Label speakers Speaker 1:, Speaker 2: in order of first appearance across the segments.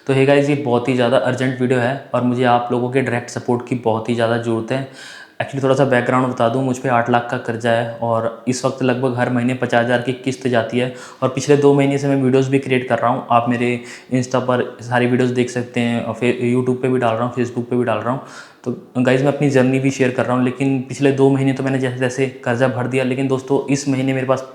Speaker 1: तो hey guys, ये बहुत ही ज़्यादा अर्जेंट वीडियो है और मुझे आप लोगों के डायरेक्ट सपोर्ट की बहुत ही ज़्यादा ज़रूरत है। एक्चुअली थोड़ा सा बैकग्राउंड बता दूं, मुझ पे 8 लाख का कर्जा है और इस वक्त लगभग हर महीने 50,000 की किस्त जाती है। और पिछले 2 महीने से मैं वीडियोस भी क्रिएट कर रहा हूं। आप मेरे इंस्टा पर सारी वीडियोस देख सकते हैं और फिर यूट्यूब पे भी डाल रहा हूं, फेसबुक पे भी डाल रहा हूं। तो गाइज़, मैं अपनी जर्नी भी शेयर कर रहा हूँ। लेकिन पिछले 2 महीने तो मैंने जैसे तैसे कर्जा भर दिया, लेकिन दोस्तों इस महीने मेरे पास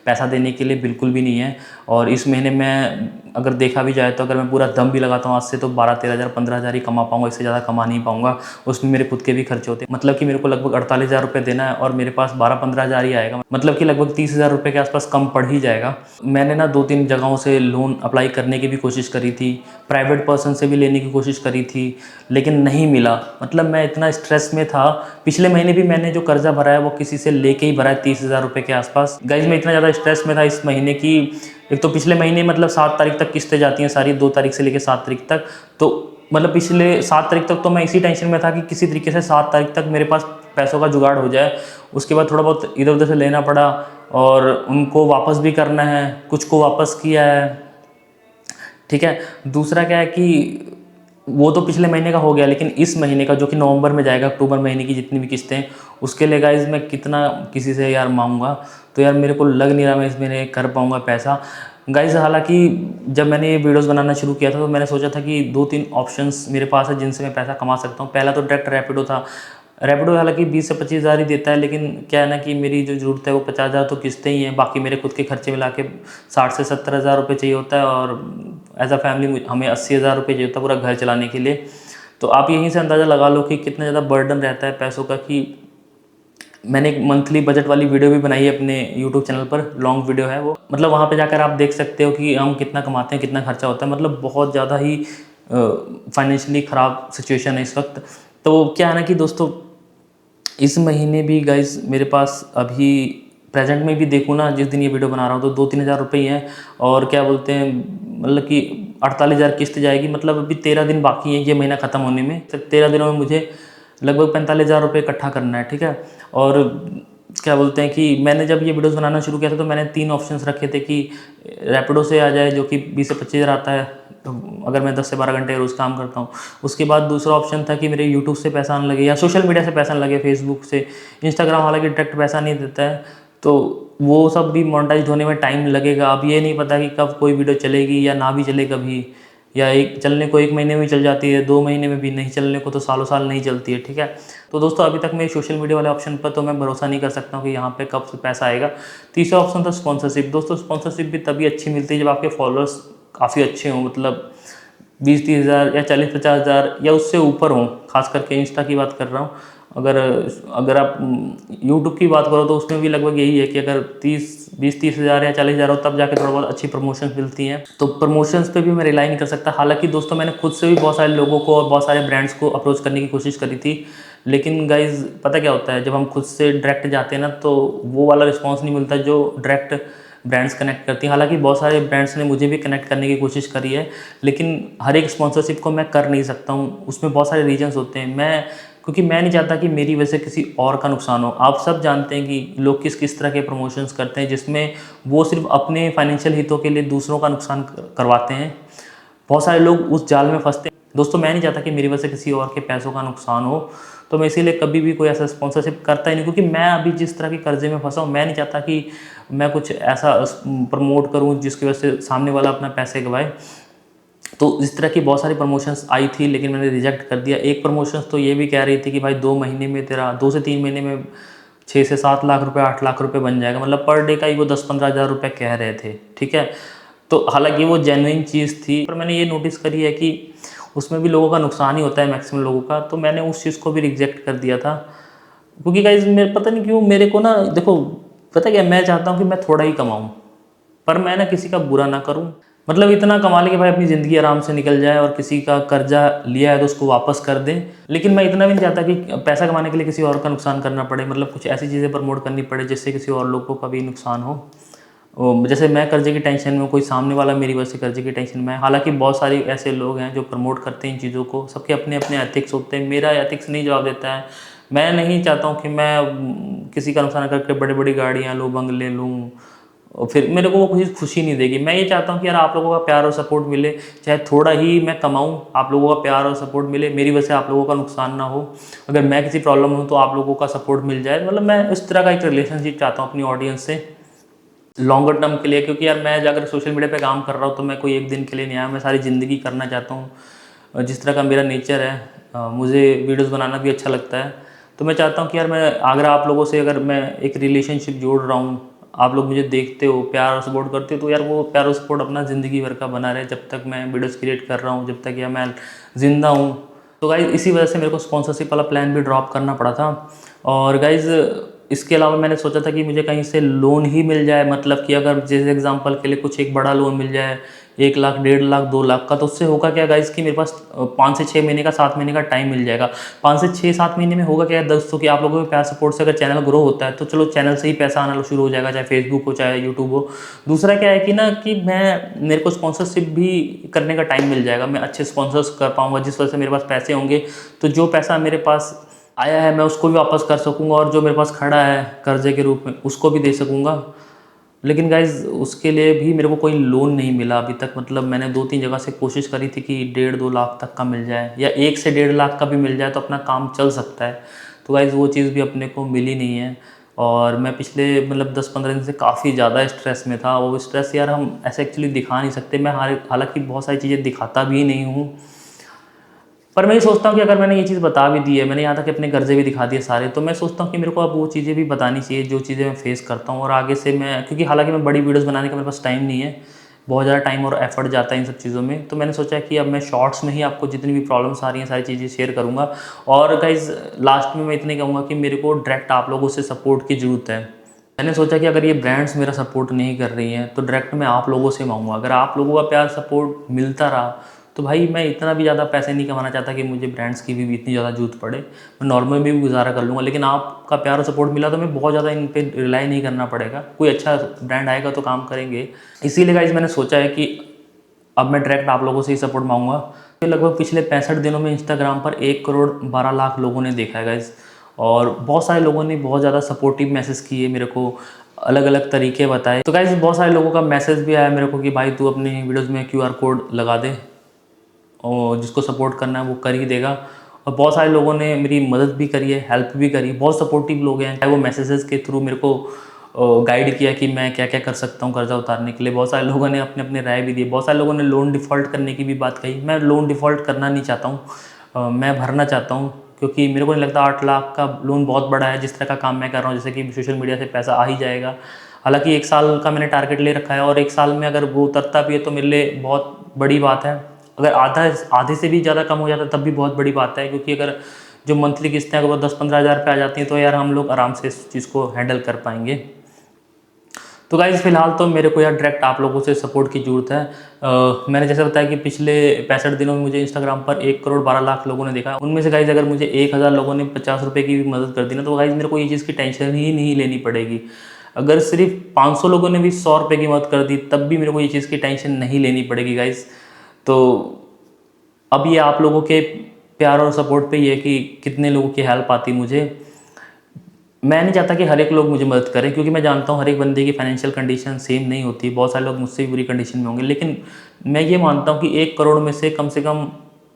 Speaker 1: पैसा देने के लिए बिल्कुल भी नहीं है। और इस महीने मैं अगर देखा भी जाए तो अगर मैं पूरा दम भी लगाता हूँ आज से तो 12-13 हज़ार 15,000 ही कमा पाऊँगा, इससे ज़्यादा कमा नहीं पाऊँगा। उसमें मेरे खुद के भी खर्चे होते हैं, मतलब कि मेरे को लगभग 48,000 रुपये देना है और मेरे पास 12-15 हज़ार ही आएगा, मतलब कि लगभग 30,000 रुपये के आसपास कम पड़ ही जाएगा। मैंने ना 2-3 जगहों से लोन अप्लाई करने की भी कोशिश करी थी, प्राइवेट पर्सन से भी लेने की कोशिश करी थी, लेकिन नहीं मिला। मतलब मैं इतना स्ट्रेस में था। पिछले महीने भी मैंने जो कर्जा भरा है वो किसी से लेके ही भरा है, 30,000 रुपये के आसपास। गाइज, मैं इतना ज़्यादा स्ट्रेस में था इस महीने की। एक तो पिछले महीने मतलब 7 तारीख तक किस्तें जाती हैं सारी, 2 तारीख से लेकर 7 तारीख तक। तो मतलब पिछले 7 तारीख तक तो मैं इसी टेंशन में था कि किसी तरीके से 7 तारीख तक मेरे पास पैसों का जुगाड़ हो जाए। उसके बाद थोड़ा बहुत इधर उधर से लेना पड़ा और उनको वापस भी करना है, कुछ को वापस किया है। ठीक है, दूसरा क्या है कि वो तो पिछले महीने का हो गया, लेकिन इस महीने का जो कि नवंबर में जाएगा, अक्टूबर महीने की जितनी भी किस्तें हैं उसके लिए गाइज मैं कितना किसी से यार मांगूंगा। तो यार मेरे को लग नहीं रहा मैं इस महीने कर पाऊंगा पैसा। गाइज, हालांकि जब मैंने ये वीडियोस बनाना शुरू किया था तो मैंने सोचा था कि 2-3 ऑप्शंस मेरे पास है जिनसे मैं पैसा कमा सकता हूँ। पहला तो डायरेक्ट रैपिडो था। रैपिडो हालांकि 20 से 25 हज़ार ही देता है, लेकिन क्या है ना कि मेरी जो ज़रूरत है वो 50,000 तो किस्तें ही हैं, बाकी मेरे खुद के खर्चे मिला के 60 से 70 हज़ार रुपये चाहिए होता है और एज अ फैमिली हमें 80,000 रुपये चाहिए होता है पूरा घर चलाने के लिए। तो आप यहीं से अंदाज़ा लगा लो कि कितना ज़्यादा बर्डन रहता है पैसों का। कि मैंने एक मंथली बजट वाली वीडियो भी बनाई है अपने यूट्यूब चैनल पर, लॉन्ग वीडियो है वो, मतलब वहाँ पे जाकर आप देख सकते हो कि हम कितना कमाते हैं, कितना खर्चा होता है। मतलब बहुत ज़्यादा ही फाइनेंशियली ख़राब सिचुएशन है इस वक्त। तो क्या है ना कि दोस्तों इस महीने भी गाइज मेरे पास अभी प्रेजेंट में भी देखूँ ना, जिस दिन ये वीडियो बना रहा हूँ तो 2-3 हज़ार रुपये ही हैं। और क्या बोलते हैं, मतलब कि 48,000 किस्त जाएगी, मतलब अभी 13 दिन बाकी है ये महीना ख़त्म होने में। 13 दिनों में मुझे लगभग 45,000 रुपये इकट्ठा करना है। ठीक है, और क्या बोलते हैं कि मैंने जब ये वीडियोस बनाना शुरू किया था तो मैंने 3 ऑप्शंस रखे थे कि रैपिडो से आ जाए जो कि 20 से 25 हज़ार आता है, तो अगर मैं 10 से 12 घंटे रोज़ काम करता हूँ। उसके बाद दूसरा ऑप्शन था कि मेरे यूट्यूब से पैसा आने लगे या सोशल मीडिया से पैसा आने लगे, फेसबुक से। इंस्टाग्राम हालांकि डायरेक्ट पैसा नहीं देता है, तो वो सब भी मोनेटाइज होने में टाइम लगेगा। अब ये नहीं पता कि कब कोई वीडियो चलेगी या ना भी चले कभी, या एक चलने को 1 महीने में चल जाती है, 2 महीने में भी नहीं चलने को तो सालों साल नहीं चलती है। ठीक है, तो दोस्तों अभी तक मैं सोशल मीडिया वाले ऑप्शन पर तो मैं भरोसा नहीं कर सकता हूँ कि यहाँ पे कब से पैसा आएगा। तीसरा ऑप्शन था स्पॉन्सरशिप। दोस्तों स्पॉन्सरशिप भी तभी अच्छी मिलती है जब आपके फॉलोअर्स काफ़ी अच्छे हों, मतलब 20-30 हज़ार या 40-50 हज़ार या उससे ऊपर हों। खास करके इंस्टा की बात कर रहा हूँ। अगर अगर आप यूट्यूब की बात करो तो उसमें भी लगभग यही है कि अगर 20-30 हज़ार या 40 हज़ार हो तब जाके थोड़ा बहुत अच्छी प्रमोशन मिलती हैं। तो प्रमोशंस पे भी मैं रिलाई नहीं कर सकता। हालांकि दोस्तों मैंने खुद से भी बहुत सारे लोगों को और बहुत सारे ब्रांड्स को अप्रोच करने की कोशिश करी थी, लेकिन गाइज पता क्या होता है, जब हम खुद से डायरेक्ट जाते हैं ना तो वो वाला रिस्पॉन्स नहीं मिलता जो डायरेक्ट ब्रांड्स कनेक्ट करती हैं। हालांकि बहुत सारे ब्रांड्स ने मुझे भी कनेक्ट करने की कोशिश करी है, लेकिन हर एक स्पॉन्सरशिप को मैं कर नहीं सकता हूँ। उसमें बहुत सारे रीजंस होते हैं। क्योंकि मैं नहीं चाहता कि मेरी वजह से किसी और का नुकसान हो। आप सब जानते हैं कि लोग किस किस तरह के प्रमोशंस करते हैं जिसमें वो सिर्फ अपने फाइनेंशियल हितों के लिए दूसरों का नुकसान करवाते हैं। बहुत सारे लोग उस जाल में फंसते हैं। दोस्तों मैं नहीं चाहता कि मेरी वजह से किसी और के पैसों का नुकसान हो, तो मैं इसीलिए कभी भी कोई ऐसा स्पॉन्सरशिप करता ही नहीं। क्योंकि मैं अभी जिस तरह के कर्जे में फंसा हूँ, मैं नहीं चाहता कि मैं कुछ ऐसा प्रमोट करूँ जिसकी वजह से सामने वाला अपना पैसे गवाए। तो इस तरह की बहुत सारी प्रमोशंस आई थी, लेकिन मैंने रिजेक्ट कर दिया। एक प्रमोशंस तो ये भी कह रही थी कि भाई 2 महीने में तेरा 2 से 3 महीने में 6 से 7 लाख रुपए 8 लाख रुपए बन जाएगा, मतलब पर डे का ही वो 10-15 हज़ार रुपये कह रहे थे। ठीक है, तो हालांकि वो जेन्युइन चीज़ थी, पर मैंने ये नोटिस करी है कि उसमें भी लोगों का नुकसान ही होता है, मैक्सिमम लोगों का। तो मैंने उस चीज़ को भी रिजेक्ट कर दिया था। क्योंकि गाइज मेरे पता नहीं क्यों मेरे को ना, देखो पता क्या, मैं चाहता हूँ कि मैं थोड़ा ही कमाऊँ पर मैं ना किसी का बुरा ना करूं। मतलब इतना कमा ले कि भाई अपनी ज़िंदगी आराम से निकल जाए और किसी का कर्जा लिया है तो उसको वापस कर दें। लेकिन मैं इतना भी नहीं चाहता कि पैसा कमाने के लिए किसी और का नुकसान करना पड़े, मतलब कुछ ऐसी चीज़ें प्रमोट करनी पड़े जिससे किसी और लोगों का भी नुकसान हो। जैसे मैं कर्जे की टेंशन में, कोई सामने वाला मेरी वजह से कर्जे की टेंशन में है। हालांकि बहुत सारे ऐसे लोग हैं जो प्रमोट करते हैं इन चीज़ों को, सबके अपने अपने एथिक्स होते हैं। मेरा एथिक्स नहीं जवाब देता है। मैं नहीं चाहता हूँ कि मैं किसी का नुकसान करके बड़ी बड़ी गाड़ियाँ लूँ, बंगले लूँ और फिर मेरे को वो कुछ खुशी नहीं देगी। मैं ये चाहता हूँ कि यार आप लोगों का प्यार और सपोर्ट मिले, चाहे थोड़ा ही मैं कमाऊँ, आप लोगों का प्यार और सपोर्ट मिले, मेरी वजह से आप लोगों का नुकसान ना हो। अगर मैं किसी प्रॉब्लम में हूँ तो आप लोगों का सपोर्ट मिल जाए। मतलब मैं इस तरह का एक रिलेशनशिप चाहता हूँ अपनी ऑडियंस से लॉन्गर टर्म के लिए, क्योंकि यार मैं अगर सोशल मीडिया पे काम कर रहा हूँ तो मैं कोई एक दिन के लिए नहीं आया, मैं सारी ज़िंदगी करना चाहता हूँ। जिस तरह का मेरा नेचर है, मुझे वीडियोस बनाना भी अच्छा लगता है। तो मैं चाहता हूँ कि यार मैं अगर आप लोगों से अगर मैं एक रिलेशनशिप जोड़ रहा हूँ, आप लोग मुझे देखते हो, प्यार और सपोर्ट करते हो, तो यार वो प्यार और सपोर्ट अपना ज़िंदगी भर का बना रहे, जब तक मैं वीडियोस क्रिएट कर रहा हूँ, जब तक या मैं ज़िंदा हूँ। तो गाइज़ इसी वजह से मेरे को स्पॉन्सरशिप वाला प्लान भी ड्रॉप करना पड़ा था। और गाइज़ इसके अलावा मैंने सोचा था कि मुझे कहीं से लोन ही मिल जाए, मतलब कि अगर जैसे एग्जांपल के लिए कुछ एक बड़ा लोन मिल जाए 1 लाख, 1.5 लाख, 2 लाख का, तो उससे होगा क्या गाइज़ कि मेरे पास 5 से 6 महीने का, 7 महीने का टाइम मिल जाएगा। 5 से 6-7 महीने में होगा क्या दोस्तों कि आप लोगों के प्यार सपोर्ट से अगर चैनल ग्रो होता है तो चलो चैनल से ही पैसा आना शुरू हो जाएगा, चाहे फेसबुक हो चाहे यूट्यूब हो। दूसरा क्या है कि ना कि मेरे को स्पॉन्सरशिप भी करने का टाइम मिल जाएगा, मैं अच्छे स्पॉन्सर्स कर पाऊँगा, जिस वजह से मेरे पास पैसे होंगे, तो जो पैसा मेरे पास आया है मैं उसको भी वापस कर सकूंगा, और जो मेरे पास खड़ा है कर्जे के रूप में उसको भी दे सकूंगा। लेकिन गाइज़ उसके लिए भी मेरे को कोई लोन नहीं मिला अभी तक। मतलब मैंने 2-3 जगह से कोशिश करी थी कि 1.5-2 लाख तक का मिल जाए, या 1 से 1.5 लाख का भी मिल जाए तो अपना काम चल सकता है। तो गाइज़ वो चीज़ भी अपने को मिली नहीं है। और मैं पिछले मतलब 10-15 दिन से काफ़ी ज़्यादा स्ट्रेस में था। वो स्ट्रेस यार हम ऐसे एक्चुअली दिखा नहीं सकते। मैं हालांकि बहुत सारी चीज़ें दिखाता भी नहीं हूँ, पर मैं ये सोचता हूँ कि अगर मैंने ये चीज़ बता भी दी है, मैंने यहाँ तक अपने कर्जे भी दिखा दिए सारे, तो मैं सोचता हूँ कि मेरे को अब वो चीज़ें भी बतानी चाहिए जो चीज़ें मैं फेस करता हूँ। और आगे से मैं, क्योंकि हालांकि मैं बड़ी वीडियोस बनाने का मेरे पास टाइम नहीं है, बहुत ज़्यादा टाइम और एफर्ट जाता है इन सब चीज़ों में, तो मैंने सोचा कि अब मैं शॉर्ट्स में ही आपको जितनी भी प्रॉब्लम्स आ रही हैं सारी चीज़ें शेयर करूँगा। और गाइज़ लास्ट में मैं इतना ही कहूँगा कि मेरे को डायरेक्ट आप लोगों से सपोर्ट की ज़रूरत है। मैंने सोचा कि अगर ये ब्रांड्स मेरा सपोर्ट नहीं कर रही हैं तो डायरेक्ट मैं आप लोगों से मांगूंगा। अगर आप लोगों का प्यार सपोर्ट मिलता रहा तो भाई मैं इतना भी ज़्यादा पैसे नहीं कमाना चाहता कि मुझे ब्रांड्स की भी इतनी ज़्यादा जरूरत पड़े, मैं नॉर्मल में भी गुजारा कर लूँगा। लेकिन आपका प्यार और सपोर्ट मिला तो मैं बहुत ज़्यादा इन पर रिलाई नहीं करना पड़ेगा, कोई अच्छा ब्रांड आएगा तो काम करेंगे। इसीलिए गाइस मैंने सोचा है कि अब मैं डायरेक्ट आप लोगों से ही सपोर्ट मांगूंगा। तो लगभग पिछले 65 दिनों में इंस्टाग्राम पर 1 करोड़ 12 लाख लोगों ने देखा है गाइस, और बहुत सारे लोगों ने बहुत ज़्यादा सपोर्टिव मैसेज किए मेरे को, अलग अलग तरीके बताए। तो गाइस बहुत सारे लोगों का मैसेज भी आया मेरे को कि भाई तू अपनी वीडियोज़ में QR कोड लगा दे, और जिसको सपोर्ट करना है वो कर ही देगा। और बहुत सारे लोगों ने मेरी मदद भी करी है, हेल्प भी करी, बहुत सपोर्टिव लोग हैं, चाहे वो मैसेजेस के थ्रू मेरे को गाइड किया कि मैं क्या क्या कर सकता हूँ कर्जा उतारने के लिए। बहुत सारे लोगों ने अपने अपने राय भी दी, बहुत सारे लोगों ने लोन डिफ़ॉल्ट करने की भी बात कही। मैं लोन डिफ़ॉल्ट करना नहीं चाहता हूँ, मैं भरना चाहता हूँ, क्योंकि मेरे को नहीं लगता 8 लाख का लोन बहुत बड़ा है। जिस तरह का काम मैं कर रहा हूँ, जैसे कि सोशल मीडिया से पैसा आ ही जाएगा। हालांकि 1 साल का मैंने टारगेट ले रखा है, और 1 साल में अगर वो उतरता भी है तो मेरे लिए बहुत बड़ी बात है। अगर आधे से भी ज़्यादा कम हो जाता है तब भी बहुत बड़ी बात है, क्योंकि अगर जो मंथली किस्तें अगर वो 10-15 हज़ार पे आ जाती हैं तो यार हम लोग आराम से इस चीज़ को हैंडल कर पाएंगे। तो गाइज़ फिलहाल तो मेरे को यार डायरेक्ट आप लोगों से सपोर्ट की ज़रूरत है। मैंने जैसे बताया कि पिछले 65 दिनों में मुझे इंस्टाग्राम पर 1 करोड़ 12 लाख लोगों ने देखा। उनमें से गाइज़ अगर मुझे 1000 लोगों ने 50 रुपये की भी मदद कर दी ना, तो गाइज़ मेरे को ये चीज़ की टेंशन ही नहीं लेनी पड़ेगी। अगर सिर्फ 500 लोगों ने भी 100 रुपये की मदद कर दी तब भी मेरे को ये चीज़ की टेंशन नहीं लेनी पड़ेगी गाइज़। तो अब ये आप लोगों के प्यार और सपोर्ट पे ही है कि कितने लोगों की हेल्प आती मुझे। मैं नहीं चाहता कि हर एक लोग मुझे मदद करें, क्योंकि मैं जानता हूँ हर एक बंदे की फाइनेंशियल कंडीशन सेम नहीं होती। बहुत सारे लोग मुझसे भी बुरी कंडीशन में होंगे, लेकिन मैं ये मानता हूँ कि 1 करोड़ में से कम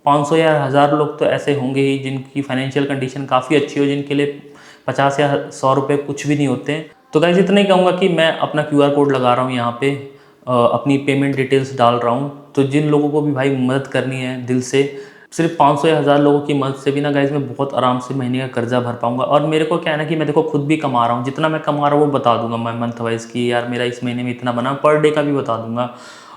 Speaker 1: 500 या 1000 लोग तो ऐसे होंगे ही जिनकी फाइनेंशियल कंडीशन काफ़ी अच्छी हो, जिनके लिए 50 या 100 रुपये कुछ भी नहीं होते। तो गाइस इतना ही कहूँगा कि मैं अपना QR कोड लगा रहा हूँ यहाँ पे, अपनी पेमेंट डिटेल्स डाल रहा हूँ। तो जिन लोगों को भी भाई मदद करनी है दिल से, सिर्फ 500 या 1000 लोगों की मदद से भी ना गाइज मैं बहुत आराम से महीने का कर्जा भर पाऊंगा। और मेरे को क्या है ना कि मैं देखो खुद भी कमा रहा हूँ, जितना मैं कमा रहा हूँ वो बता दूंगा मैं मंथ वाइज कि यार मेरा इस महीने में इतना बना, पर डे का भी बता दूंगा।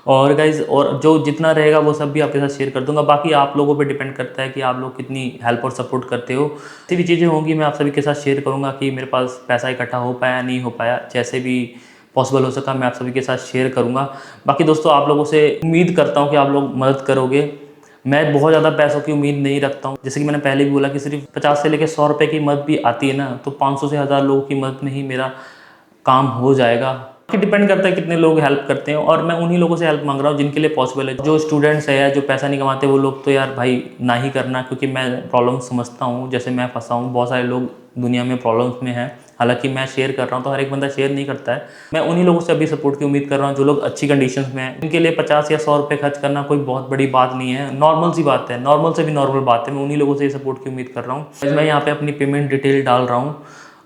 Speaker 1: और गाइज और जो जितना रहेगा वो सब भी आपके साथ शेयर कर दूंगा। बाकी आप लोगों पे डिपेंड करता है कि आप लोग कितनी हेल्प और सपोर्ट करते हो। ऐसी भी चीज़ें होंगी मैं आप सभी के साथ शेयर करूँगा कि मेरे पास पैसा इकट्ठा हो पाया नहीं हो पाया, जैसे भी पॉसिबल हो सका मैं आप सभी के साथ शेयर करूँगा। बाकी दोस्तों आप लोगों से उम्मीद करता हूँ कि आप लोग मदद करोगे। मैं बहुत ज़्यादा पैसों की उम्मीद नहीं रखता हूँ, जैसे कि मैंने पहले भी बोला कि सिर्फ 50 से लेकर 100 रुपये की मदद भी आती है ना, तो 500 से 1000 लोगों की मदद में ही मेरा काम हो जाएगा। कि डिपेंड करता है कितने लोग हेल्प करते हैं, और मैं उन्हीं लोगों से हेल्प मांग रहा हूँ जिनके लिए पॉसिबल है। जो स्टूडेंट्स है या जो पैसा नहीं कमाते वो लोग तो यार भाई ना ही करना, क्योंकि मैं प्रॉब्लम समझता हूँ, जैसे मैं फंसा हूँ, बहुत सारे लोग दुनिया में प्रॉब्लम्स में हैं, हालांकि मैं शेयर कर रहा हूँ तो हर एक बंदा शेयर नहीं करता है। मैं उन्हीं लोगों से अभी सपोर्ट की उम्मीद कर रहा हूँ जो लोग अच्छी कंडीशंस में हैं। उनके लिए 50 या 100 रुपये खर्च करना कोई बहुत बड़ी बात नहीं है, नॉर्मल सी बात है, नॉर्मल से भी नॉर्मल बात है। मैं उन्हीं लोगों से सपोर्ट की उम्मीद कर रहा हूँ। मैं यहाँ पे अपनी पेमेंट डिटेल डाल रहा हूँ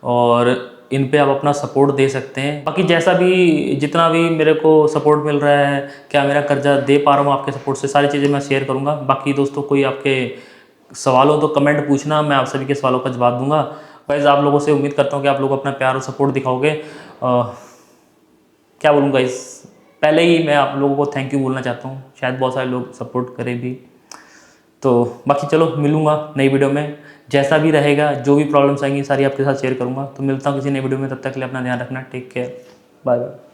Speaker 1: और इन पे आप अपना सपोर्ट दे सकते हैं। बाकी जैसा भी जितना भी मेरे को सपोर्ट मिल रहा है, क्या मेरा कर्जा दे पा रहा हूँ आपके सपोर्ट से, सारी चीज़ें मैं शेयर करूँगा। बाकी दोस्तों कोई आपके सवाल हो तो कमेंट पूछना, मैं आप सभी के सवालों का जवाब दूंगा। गाइस आप लोगों से उम्मीद करता हूँ कि आप लोग अपना प्यार और सपोर्ट दिखाओगे। क्या बोलूँ गाइस, पहले ही मैं आप लोगों को थैंक यू बोलना चाहता हूँ, शायद बहुत सारे लोग सपोर्ट करें भी। तो बाकी चलो मिलूंगा नई वीडियो में, जैसा भी रहेगा जो भी प्रॉब्लम्स आएंगी सारी आपके साथ शेयर करूंगा। तो मिलता हूँ किसी नई वीडियो में, तब तक के लिए अपना ध्यान रखना, टेक केयर, बाय बाय।